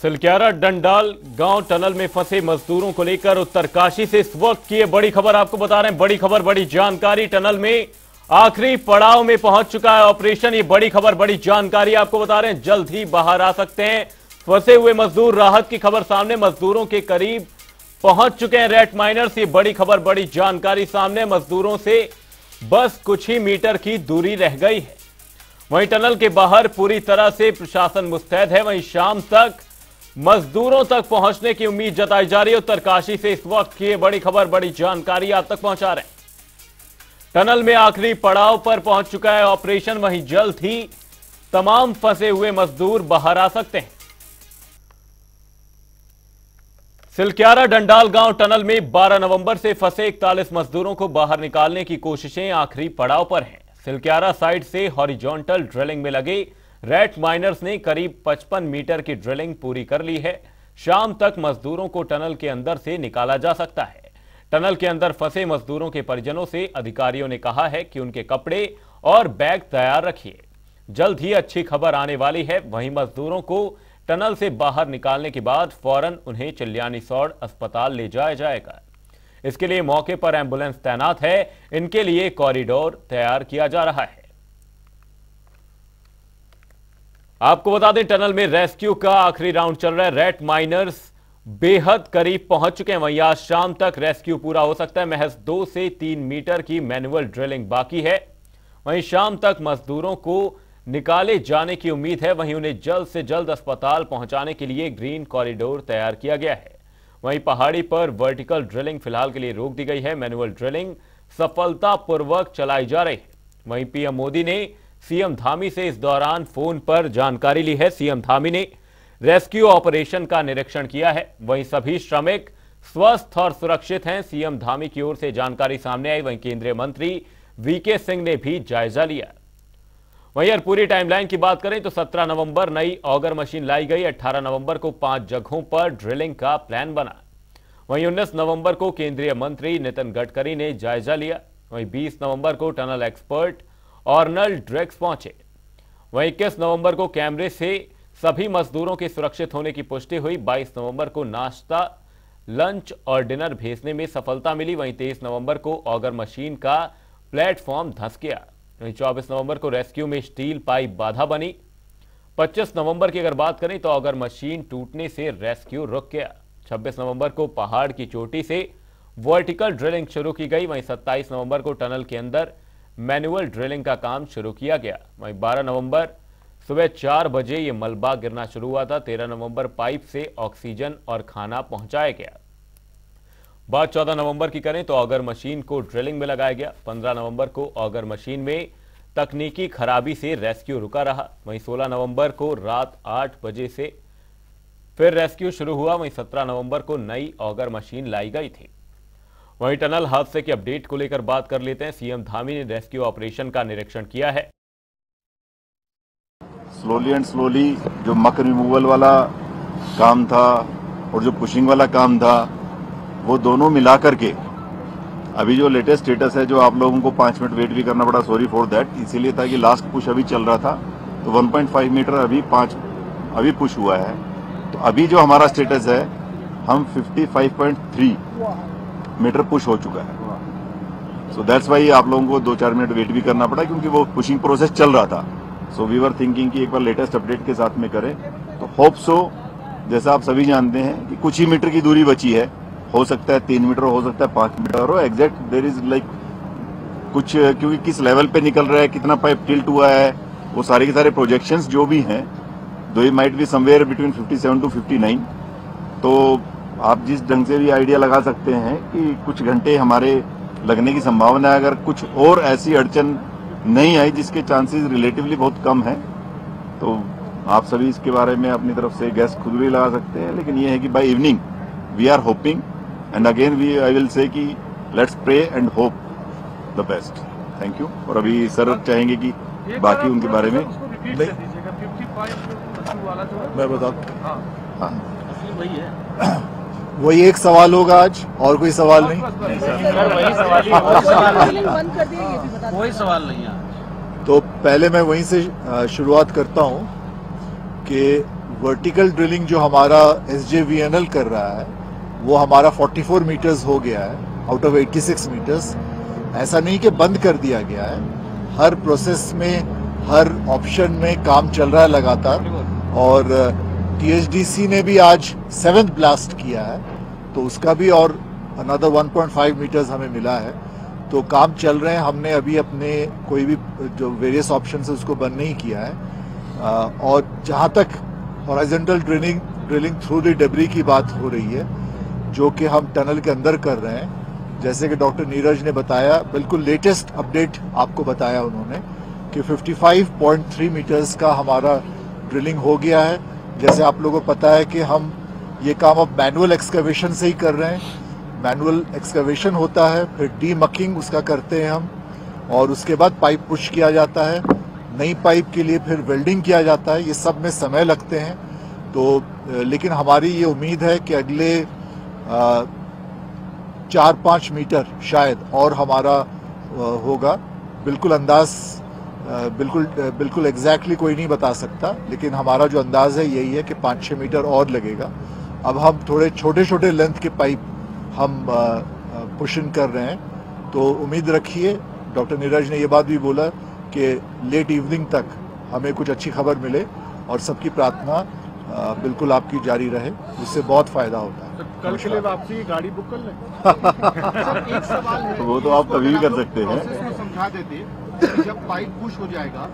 सिलक्यारा डंडाल गांव टनल में फंसे मजदूरों को लेकर उत्तरकाशी से इस वक्त की बड़ी खबर आपको बता रहे हैं। बड़ी खबर, बड़ी जानकारी। टनल में आखिरी पड़ाव में पहुंच चुका है ऑपरेशन। ये बड़ी खबर, बड़ी जानकारी आपको बता रहे हैं। जल्द ही बाहर आ सकते हैं फंसे हुए मजदूर। राहत की खबर सामने, मजदूरों के करीब पहुंच चुके हैं रेट माइनर्स। ये बड़ी खबर, बड़ी जानकारी सामने। मजदूरों से बस कुछ ही मीटर की दूरी रह गई है। वहीं टनल के बाहर पूरी तरह से प्रशासन मुस्तैद है। वहीं शाम तक मजदूरों तक पहुंचने की उम्मीद जताई जा रही है। उत्तरकाशी से इस वक्त की बड़ी खबर, बड़ी जानकारी आप तक पहुंचा रहे हैं। टनल में आखिरी पड़ाव पर पहुंच चुका है ऑपरेशन। वहीं जल्द ही तमाम फंसे हुए मजदूर बाहर आ सकते हैं। सिलक्यारा डंडाल गांव टनल में 12 नवंबर से फंसे 41 मजदूरों को बाहर निकालने की कोशिशें आखिरी पड़ाव पर हैं। सिलक्यारा साइड से हॉरिजॉन्टल ड्रिलिंग में लगे रेट माइनर्स ने करीब 55 मीटर की ड्रिलिंग पूरी कर ली है। शाम तक मजदूरों को टनल के अंदर से निकाला जा सकता है। टनल के अंदर फंसे मजदूरों के परिजनों से अधिकारियों ने कहा है कि उनके कपड़े और बैग तैयार रखिए, जल्द ही अच्छी खबर आने वाली है। वहीं मजदूरों को टनल से बाहर निकालने के बाद फौरन उन्हें चिल्लियानीसौड़ अस्पताल ले जाया जाएगा। इसके लिए मौके पर एम्बुलेंस तैनात है। इनके लिए कॉरिडोर तैयार किया जा रहा है। आपको बता दें, टनल में रेस्क्यू का आखिरी राउंड चल रहा है। रेट माइनर्स बेहद करीब पहुंच चुके हैं। वहीं आज शाम तक रेस्क्यू पूरा हो सकता है। महज 2 से 3 मीटर की मैनुअल ड्रिलिंग बाकी है। वहीं शाम तक मजदूरों को निकाले जाने की उम्मीद है। वहीं उन्हें जल्द से जल्द अस्पताल पहुंचाने के लिए ग्रीन कॉरिडोर तैयार किया गया है। वहीं पहाड़ी पर वर्टिकल ड्रिलिंग फिलहाल के लिए रोक दी गई है। मैनुअल ड्रिलिंग सफलतापूर्वक चलाई जा रही है। वहीं पीएम मोदी ने सीएम धामी से इस दौरान फोन पर जानकारी ली है। सीएम धामी ने रेस्क्यू ऑपरेशन का निरीक्षण किया है। वहीं सभी श्रमिक स्वस्थ और सुरक्षित हैं। सीएम धामी की ओर से जानकारी सामने आई। वहीं केंद्रीय मंत्री वीके सिंह ने भी जायजा लिया। वहीं अगर पूरी टाइमलाइन की बात करें तो 17 नवंबर नई ऑगर मशीन लाई गई। 18 नवंबर को 5 जगहों पर ड्रिलिंग का प्लान बना। वहीं 19 नवंबर को केंद्रीय मंत्री नितिन गडकरी ने जायजा लिया। वहीं 20 नवंबर को टनल एक्सपर्ट ऑर्नल ड्रेक्स पहुंचे। वहीं 21 नवंबर को कैमरे से सभी मजदूरों के सुरक्षित होने की पुष्टि हुई। 22 नवंबर को नाश्ता, लंच और डिनर भेजने में सफलता मिली। वहीं 23 नवंबर को ऑगर मशीन का प्लेटफॉर्म धंस गया। वहीं 24 नवंबर को रेस्क्यू में स्टील पाइप बाधा बनी। 25 नवंबर की अगर बात करें तो ऑगर मशीन टूटने से रेस्क्यू रुक गया। 26 नवंबर को पहाड़ की चोटी से वर्टिकल ड्रिलिंग शुरू की गई। वहीं 27 नवंबर को टनल के अंदर मैनुअल ड्रिलिंग का काम शुरू किया गया। वहीं 12 नवंबर सुबह 4 बजे ये मलबा गिरना शुरू हुआ था। 13 नवंबर पाइप से ऑक्सीजन और खाना पहुंचाया गया। बात 14 नवंबर की करें तो ऑगर मशीन को ड्रिलिंग में लगाया गया। 15 नवंबर को ऑगर मशीन में तकनीकी खराबी से रेस्क्यू रुका रहा। वहीं 16 नवंबर को रात 8 बजे से फिर रेस्क्यू शुरू हुआ। वहीं 17 नवंबर को नई ऑगर मशीन लाई गई थी। वहीं टनल हादसे के अपडेट को लेकर बात कर लेते हैं। सीएम धामी ने रेस्क्यू ऑपरेशन का निरीक्षण किया है। स्लोली एंड स्लोली जो मक रिमूवल वाला काम था और जो पुशिंग वाला काम था, वो दोनों मिला करके अभी जो लेटेस्ट स्टेटस है, जो आप लोगों को 5 मिनट वेट भी करना पड़ा, सॉरी फॉर दैट, इसीलिए था कि लास्ट पुश अभी चल रहा था। तो 1.5 मीटर अभी पुश हुआ है। तो अभी जो हमारा स्टेटस है, हम 55.3 मीटर पुश हो चुका है। सो दैट्स वाई आप लोगों को 2-4 मिनट वेट भी करना पड़ा, क्योंकि वो पुशिंग प्रोसेस चल रहा था। सो वी वर थिंकिंग कि एक बार लेटेस्ट अपडेट के साथ में करें। तो होप सो, जैसा आप सभी जानते हैं कि कुछ ही मीटर की दूरी बची है। हो सकता है 3 मीटर, हो सकता है 5 मीटर, और एग्जैक्ट देयर इज लाइक कुछ, क्योंकि किस लेवल पे निकल रहा है, कितना पाइप टिल्ट हुआ है, वो सारे के सारे प्रोजेक्शंस जो भी हैं, दो ही might be somewhere between 57 to 59। तो आप जिस ढंग से भी आइडिया लगा सकते हैं कि कुछ घंटे हमारे लगने की संभावना है, अगर कुछ और ऐसी अड़चन नहीं आई, जिसके चांसेस रिलेटिवली बहुत कम है। तो आप सभी इसके बारे में अपनी तरफ से गैस खुद भी लगा सकते हैं। लेकिन ये है कि by evening we are hoping, and again I will say कि let's pray and hope the best. Thank you. और अभी सर चाहेंगे कि बाकी उनके बारे में मैं बता दूं। हाँ, वही एक सवाल होगा आज, और कोई सवाल नहीं। कोई सवाल नहीं है। तो पहले मैं वहीं से शुरुआत करता हूं कि वर्टिकल ड्रिलिंग जो हमारा SJVNL कर रहा है वो हमारा 44 मीटर्स हो गया है आउट ऑफ 86 मीटर्स। ऐसा नहीं कि बंद कर दिया गया है, हर प्रोसेस में, हर ऑप्शन में काम चल रहा है लगातार। और THDC ने भी आज 7th ब्लास्ट किया है, तो उसका भी और अनदर 1.5 मीटर्स हमें मिला है। तो काम चल रहे हैं, हमने अभी अपने कोई भी जो वेरियस ऑप्शन है उसको बंद नहीं किया है। और जहां तक horizontal drilling through the debris की बात हो रही है, जो कि हम टनल के अंदर कर रहे हैं, जैसे कि डॉक्टर नीरज ने बताया, बिल्कुल लेटेस्ट अपडेट आपको बताया उन्होंने कि 55.3 मीटर्स का हमारा ड्रिलिंग हो गया है। जैसे आप लोगों को पता है कि हम ये काम अब मैनुअल एक्सकवेशन से ही कर रहे हैं। मैनुअल एक्सकवेशन होता है, फिर डीमकिंग उसका करते हैं हम, और उसके बाद पाइप पुश किया जाता है, नई पाइप के लिए फिर वेल्डिंग किया जाता है। ये सब में समय लगते हैं। तो लेकिन हमारी ये उम्मीद है कि अगले 4-5 मीटर शायद और हमारा होगा। बिल्कुल अंदाज बिल्कुल एग्जैक्टली कोई नहीं बता सकता, लेकिन हमारा जो अंदाज है यही है कि 5-6 मीटर और लगेगा। अब हम थोड़े छोटे छोटे लेंथ के पाइप हम पुशिंग कर रहे हैं, तो उम्मीद रखिए। डॉक्टर नीरज ने ये बात भी बोला कि लेट इवनिंग तक हमें कुछ अच्छी खबर मिले, और सबकी प्रार्थना बिल्कुल आपकी जारी रहे, उससे बहुत फायदा होता है। कल के लिए वापसी की गाड़ी बुक कर लें। एक सवाल है, वो तो आप कभी भी कर सकते हैं। प्रोसेस में समझा देते कि जब पाइप पुश हो जाएगा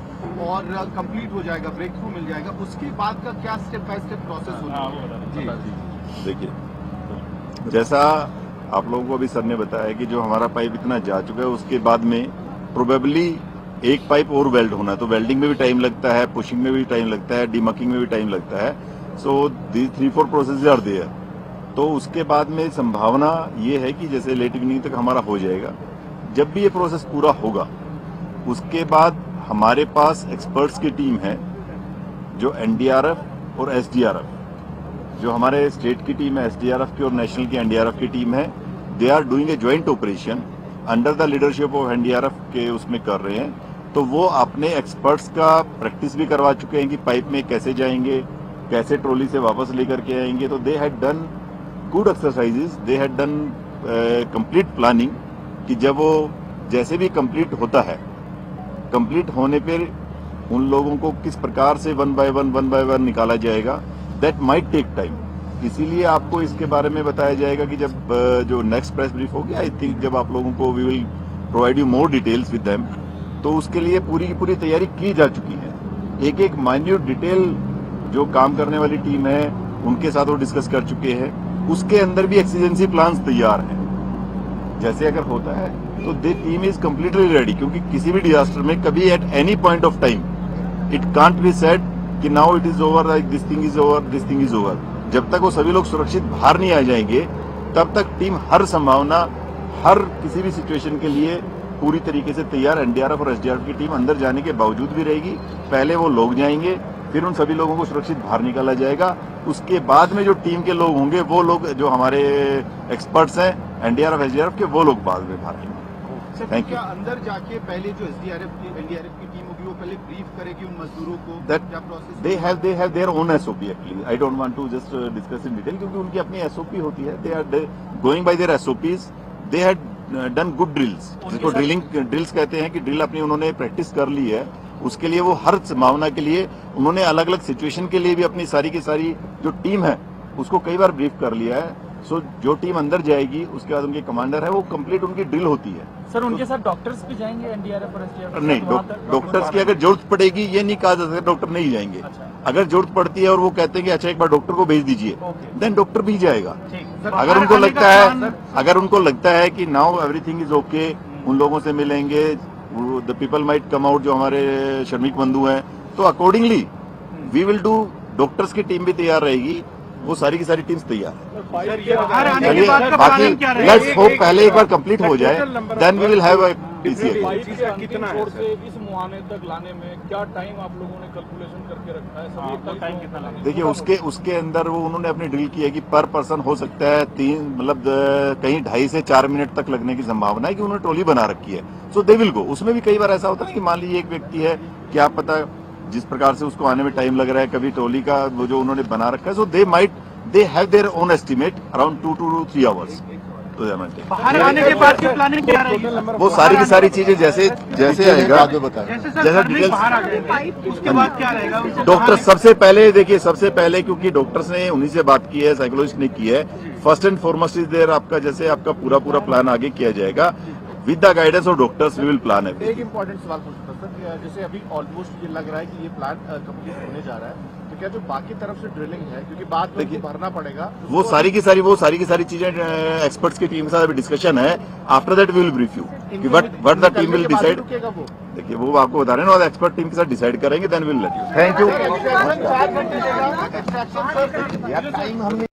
और कंप्लीट हो जाएगा, ब्रेक थ्रू मिल जाएगा, उसके बाद का क्या स्टेप बाय स्टेप प्रोसेस होता है? देखिए, जैसा आप लोगों को अभी सर ने बताया कि जो हमारा पाइप इतना जा चुका है, उसके बाद में प्रोबेबली एक पाइप और वेल्ड होना है, तो वेल्डिंग में भी टाइम लगता है, पुशिंग में भी टाइम लगता है, डीमकिंग में भी टाइम लगता है। सो दी 3-4 प्रोसेस आर देयर। तो उसके बाद में संभावना ये है कि जैसे लेट इवनिंग तक हमारा हो जाएगा। जब भी ये प्रोसेस पूरा होगा, उसके बाद हमारे पास एक्सपर्ट्स की टीम है, जो NDRF और SDRF, जो हमारे स्टेट की टीम है SDRF की और नेशनल की NDRF की टीम है, they are doing a joint operation under the leadership of NDRF के उसमें कर रहे हैं। तो वो अपने एक्सपर्ट्स का प्रैक्टिस भी करवा चुके हैं कि पाइप में कैसे जाएंगे, कैसे ट्रॉली से वापस लेकर के आएंगे। तो they had done good exercises, they had done complete planning, कि जब वो जैसे भी कंप्लीट होता है, कंप्लीट होने पर उन लोगों को किस प्रकार से वन बाय वन निकाला जाएगा, दैट माइट टेक टाइम। इसीलिए आपको इसके बारे में बताया जाएगा कि जब जो नेक्स्ट प्रेस ब्रीफ होगी, आई थिंक जब आप लोगों को we will provide you more details with them. तो उसके लिए पूरी की पूरी तैयारी की जा चुकी है। एक एक माइन्यूट डिटेल जो काम करने वाली टीम है उनके साथ वो डिस्कस कर चुके हैं। उसके अंदर भी एक्सीजेंसी प्लान्स तैयार हैं। जैसे अगर होता है तो the team is completely ready, क्योंकि किसी भी डिजास्टर में कभी at any point of time it can't be said कि now it is over, like this thing is over, this thing is over. जब तक वो सभी लोग सुरक्षित बाहर नहीं आ जाएंगे, तब तक टीम हर संभावना, हर किसी भी सिचुएशन के लिए पूरी तरीके से तैयार। NDRF और SDRF की टीम अंदर जाने के बावजूद भी रहेगी। पहले वो लोग जाएंगे, फिर उन सभी लोगों को सुरक्षित बाहर निकाला जाएगा। उसके बाद में जो टीम के लोग होंगे, वो लोग जो हमारे एक्सपर्ट्स हैं NDRF SDRF के, वो लोग बाद में बाहर आएंगे। Thank you. अंदर जाके पहले जो NDRF की टीम होगी वो पहले ब्रीफ करेगी उन मजदूरों को, क्या process? They have their own SOP actually. I don't want to just discuss in detail, क्योंकि उनकी अपनी SOP होती है। They are going by their SOPs. They had done good drills, जिसको ड्रिल्स कहते हैं, कि ड्रिल अपनी उन्होंने प्रैक्टिस कर ली है। उसके लिए वो हर संभावना के लिए उन्होंने अलग अलग सिचुएशन के लिए भी अपनी सारी की सारी जो टीम है उसको कई बार ब्रीफ कर लिया है। सो जो टीम अंदर जाएगी, उसके बाद उनके कमांडर है, वो कंप्लीट उनकी ड्रिल होती है। सर, उनके साथ डॉक्टर्स भी जाएंगे NDRF और SDRF? नहीं, डॉक्टर्स की अगर जरूरत पड़ेगी, ये नहीं कहा जा सकता डॉक्टर नहीं जाएंगे। अच्छा। अगर जरूरत पड़ती है और वो कहते हैं कि अच्छा एक बार डॉक्टर को भेज दीजिए, देन डॉक्टर भी जाएगा। ठीक। अगर उनको लगता है कि नाउ एवरीथिंग इज ओके, उन लोगों से मिलेंगे, the people might come out, जो हमारे श्रमिक बंधु हैं, तो accordingly we will do. Doctors की टीम भी तैयार रहेगी, वो सारी की सारी टीम्स तैयार है। चलिए, बाकी लेट्स होप पहले एक बार कंप्लीट हो जाए, then we will have a PCA। कितना है इस मुहाने तक लाने में, क्या टाइम आप लोगों ने कैलकुलेशन करके रखा है? सभी टाइम कितना लगेगा? देखिए, उसके अंदर वो उन्होंने अपनी ड्रिल की है कि पर पर्सन हो सकता है 3, मतलब कहीं 2.5 से 4 मिनट तक लगने की संभावना है, कि उन्होंने ट्रॉली बना रखी है। So they will go. उसमें भी कई बार ऐसा होता है कि मान लीजिए एक व्यक्ति है, क्या पता जिस प्रकार से उसको आने में टाइम लग रहा है, कभी ट्रॉली का वो जो उन्होंने बना रखा है, so they have their own estimate around 2 to 3 hours। बाहर आने के बाद की प्लानिंग क्या रहेगी? वो सारी की सारी चीजें जैसे आएगा, बाद में बताएं। जैसा डिटेल्स बाहर आ जाएंगे उसके बाद क्या रहेगा? डॉक्टर सबसे पहले देखिए, सबसे पहले क्योंकि डॉक्टर्स ने उन्हीं से बात की है, साइकोलॉजिस्ट ने की है, first and foremost is there आपका जैसे आपका पूरा प्लान आगे किया जाएगा with the guidance of doctors, we will plan है। एक इम्पोर्टेंट सवाल पूछता सर, जैसे अभी ऑलमोस्ट ये लग रहा है कि ये प्लान कंप्लीट होने जा रहा है, तो क्या जो बाकी तरफ से ड्रिलिंग है, क्योंकि बाद में देखिए, भरना पड़ेगा, वो सारी की सारी चीजें एक्सपर्ट्स की टीम के साथ अभी डिस्कशन है। After that we will brief you कि what the team will decide. देखिए वो आपको बता रहे हैं ना, एक्सपर्ट टीम के साथ डिसाइड करेंगे, then will let you. Thank you.